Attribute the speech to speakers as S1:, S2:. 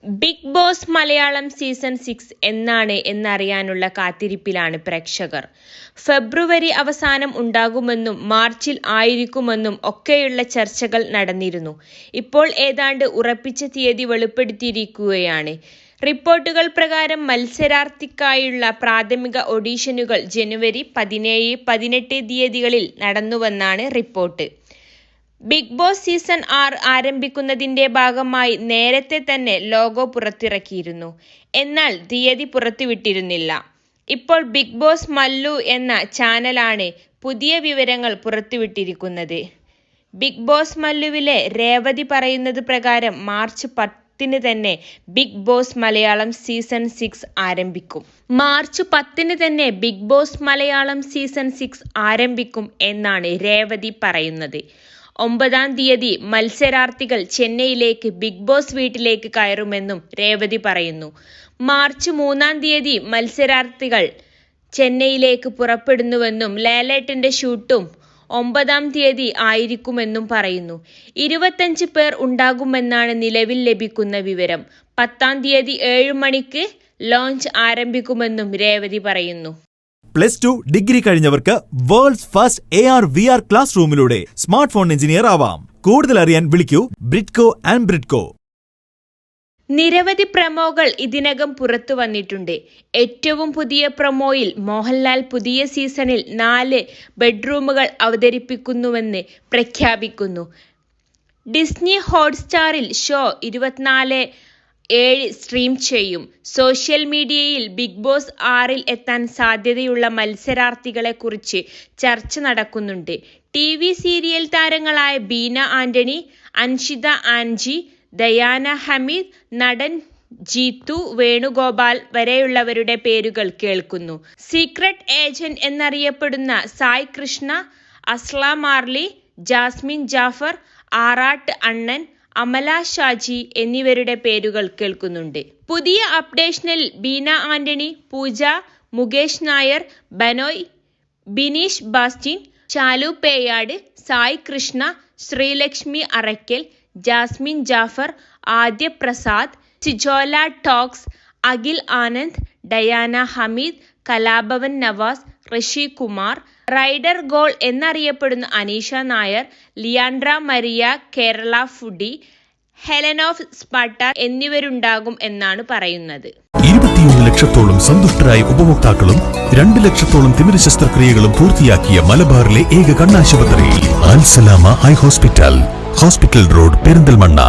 S1: Big boss Malayalam season 6 എന്നാണ് എന്നറിയാനുള്ള കാത്തിരിപ്പിലാണ് പ്രേക്ഷകർ. ഫെബ്രുവരി അവസാനം ഉണ്ടാകുമെന്നും മാർച്ചിൽ ആയിരിക്കുമെന്നും ഒക്കെയുള്ള ചർച്ചകൾ നടന്നിരുന്നു. ഇപ്പോൾ ഏതാണ്ട് ഉറപ്പിച്ച തീയതി വെളിപ്പെടുത്തിയിരിക്കുകയാണ്. റിപ്പോർട്ടുകൾ പ്രകാരം മത്സരാർത്ഥിക്കായുള്ള പ്രാഥമിക ഓഡിഷനുകൾ ജനുവരി 17, 18 തീയതികളിൽ നടന്നുവെന്നാണ് റിപ്പോർട്ട്. ബിഗ് ബോസ് സീസൺ 6 ആരംഭിക്കുന്നതിന്റെ ഭാഗമായി നേരത്തെ തന്നെ ലോഗോ പുറത്തിറക്കിയിരുന്നു. എന്നാൽ തീയതി പുറത്തുവിട്ടിരുന്നില്ല. ഇപ്പോൾ ബിഗ് ബോസ് മല്ലു എന്ന ചാനലാണ് പുതിയ വിവരങ്ങൾ പുറത്തുവിട്ടിരിക്കുന്നത്. ബിഗ് ബോസ് മല്ലുവിലെ രേവതി പറയുന്നത് പ്രകാരം മാർച്ച് 10 തന്നെ ബിഗ് ബോസ് മലയാളം സീസൺ 6 ആരംഭിക്കും. മാർച്ച് 10 തന്നെ ബിഗ് ബോസ് മലയാളം സീസൺ 6 ആരംഭിക്കും എന്നാണ് രേവതി പറയുന്നത്. 9-ാം തീയതി മത്സരാർത്ഥികൾ ചെന്നൈയിലേക്ക് ബിഗ് ബോസ് വീട്ടിലേക്ക് കയറുമെന്നും രേവതി പറയുന്നു. മാർച്ച് 3-ാം തീയതി മത്സരാർത്ഥികൾ ചെന്നൈയിലേക്ക് പുറപ്പെടുന്നുവെന്നും ലേലേട്ടന്റെ ഷൂട്ടും 9-ാം തീയതി ആയിരിക്കുമെന്നും പറയുന്നു. 25 പേർ ഉണ്ടാകുമെന്നാണ് നിലവിൽ ലഭിക്കുന്ന വിവരം. 10-ാം തീയതി 7 മണിക്ക് ലോഞ്ച് ആരംഭിക്കുമെന്നും രേവതി പറയുന്നു.
S2: +2 ഡിഗ്രി കഴിഞ്ഞവർക്ക് വേൾഡ്സ് ഫസ്റ്റ് AR/VR ക്ലാസ് റൂമിലൂടെ സ്മാർട്ട് ഫോൺ എഞ്ചിനീയർ ആവാം. കൂടുതൽ അറിയാൻ വിളിക്കൂ ബ്രിഡ്കോ ആൻഡ് ബ്രിഡ്കോ.
S1: നിരവധി പ്രൊമോകൾ ഇതിനകം പുറത്തു വന്നിട്ടുണ്ട്. ഏറ്റവും പുതിയ പ്രൊമോയിൽ മോഹൻലാൽ പുതിയ സീസണിൽ 4 ബെഡ്റൂമുകൾ അവതരിപ്പിക്കുന്നുവെന്ന് പ്രഖ്യാപിക്കുന്നു. ഡിസ്നി ഹോട്ട്സ്റ്റാറിൽ ഷോ 24/7 സ്ട്രീം ചെയ്യും. സോഷ്യൽ മീഡിയയിൽ ബിഗ് ബോസ് 6-ൽ എത്താൻ സാധ്യതയുള്ള മത്സരാർത്ഥികളെ കുറിച്ച് ചർച്ച നടക്കുന്നുണ്ട്. TV സീരിയൽ താരങ്ങളായ ബീന ആന്റണി, അൻഷിത ആൻജി, ദയാന ഹമീദ്, നടൻ ജീത്തു വേണുഗോപാൽ വരെയുള്ളവരുടെ പേരുകൾ കേൾക്കുന്നു. സീക്രട്ട് ഏജന്റ് എന്നറിയപ്പെടുന്ന സായ് കൃഷ്ണ, അസ്ല മാർലി, ജാസ്മിൻ ജാഫർ, ആറാട്ട് അണ്ണൻ, അമല ഷാജി എന്നിവരുടെ പേരുകൾ കേൾക്കുന്നുണ്ട്. പുതിയ അപ്ഡേഷനിൽ Beena Antony, Pooja, Mukesh Nair, Banoy, Bineesh Bastin, Shalu Peyad, Sai Krishna, Sreelakshmi Arakkal, Jasmine Jaffar, Adhya Prasad, Sijola talks, Akhil Anand, Diana Hameed, Kalabhavan Navas, Rishi Kumar, rider goal എന്നറിയപ്പെടുന്ന Aneesha Nair, Leandra Maria, Kerala foodie, Helen of Sparta എന്നിവരുണ്ടാകും എന്നാണ് പറയുന്നത്.
S3: 21 ലക്ഷത്തോളം സന്തുഷ്ടരായ ഉപഭോക്താക്കളും 2 ലക്ഷത്തോളം തിമിര ശസ്ത്രക്രിയകളും പൂർത്തിയാക്കിയ മലബാറിലെ ഏക കണ്ണാശുപത്രി അൽ സലാമ ഐ ഹോസ്പിറ്റൽ റോഡ്, പെരിന്തൽമണ്ണ.